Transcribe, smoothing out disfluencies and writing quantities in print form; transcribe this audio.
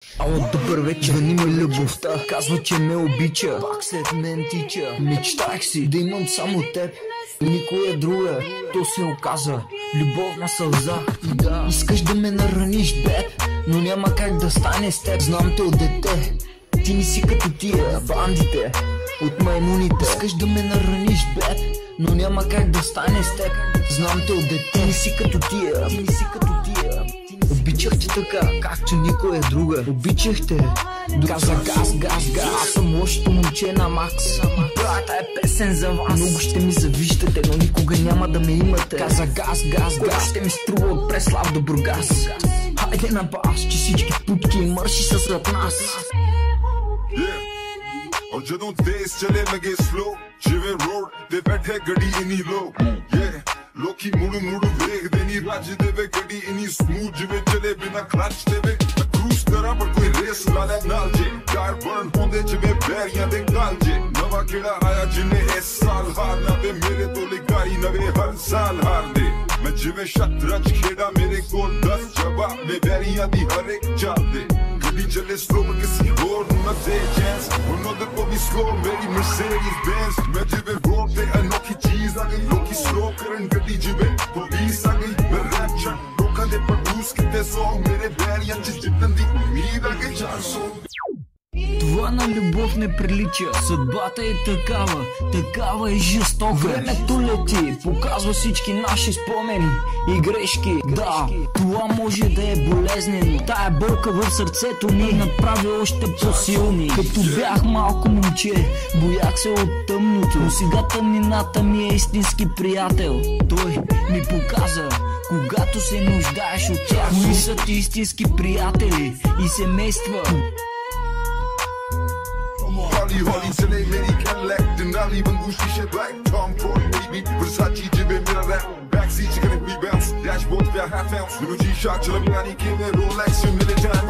Ало, добър вечер, звъни ми любовта, казва, че ме обича, пак след мен тича. Мечтах си да имам само теб и никоя друга, то се оказа любовна сълза. Да, искаш да ме нараниш, беб, но няма как да стане с теб. Знам те от дете, ти не си като тия бандите от маймуните. Искаш да ме нараниш, беб, но няма как да стане с теб. Знам те от дете, ти не си като тия, ти не си като тия. Обичах те така, както никоя друга. Обичах те, каза газ, газ, газ. Аз съм лошото момче на Макс. Брата е песен за вас. Много ще ми завиждате, но никога няма да ме имате. Каза газ, газ, газ. Ще ми струва от Преслав до Бургас. Хайде на бас, че всички путки и мърши са сред нас. और ਜਦੋਂ ਤੇਜ਼ ਚਲੇ ਲਗੇ ਸਲੋ ਜਿਵੇਂ ਰੋਡ ਤੇ ਬੈਠੇ ਗੱਡੀ ਇਨੀ ਲੋ ਲੋਕੀ ਮੁੜ ਵੇਖਦੇ ਨਹੀਂ ਰੱਜ ਦੇਵੇ ਗੱਡੀ ਇਨੀ ਸਮੂਥ ਜਿਵੇਂ ਚਲੇ ਬਿਨਾ ਕਲਚ ਦੇਵੇ ਕਰੂਜ਼ ਕਰਾਂ ਪਰ ਕੋਈ ਰੇਸ ਲਾ ਲੈ ਨਾਲ ਜੇ ਕਾਰ ਬਰਨ ਹੁੰਦੇ ਜਿਵੇਂ ਬੈਰੀਆਂ ਦੇ ਗਲ ਜੇ ਨਵਾਂ ਕਿਹੜਾ ਆਇਆ ਜਿੰਨੇ ਇਸ ਸਾਲ ਹਾਰਨਾ ਤੇ ਮੇਰੇ ਤੋਂ ਲਿਗਾਰੀ ਨਵੇਂ ਹਰ ਸਾਲ ਹਾਰਦੇ ਮੈਂ ਜਿਵੇਂ ਸ਼ਤਰੰਜ ਖੇਡਾ ਮੇਰੇ ਕੋਲ 10 ਜਵਾਬ ਨੇ ਬੈਰੀਆਂ ਦੀ ਹਰ ਇੱਕ ਚਾਲ ਦੇ चले स्लो में किसी और न दे चांस उन्होंने को भी स्लो मेरी मर्सिडीज बेंज मैं जिवे रोड पे अनोखी चीज आ गई लोकी स्लो करन गड्डी जिवे पुलिस आ गई मैं रैप चट लोकां दे प्रोड्यूस किते सॉन्ग मेरे बैरियां च जितन दी उम्मीद आ गई 400. Това на любов не прилича, съдбата е такава и жестока. Времето лети, показва всички наши спомени и грешки. Да, това може да е болезнено, тая болка в сърцето ни направи още по-силни. Като бях малко момче, боях се от тъмното, но сега тъмнината ми е истински приятел. Той ми показа, когато се нуждаеш от тях, кои са ти истински приятели и семейства. Holly चले मेरी Cadillac Denali बंगूश की shit black Tom Ford baby Versace जिबे मेरा rap Backseat chicken and rebounds Dashboard पे half ounce Minuji shot चला मियानी के में Rolex मिले जान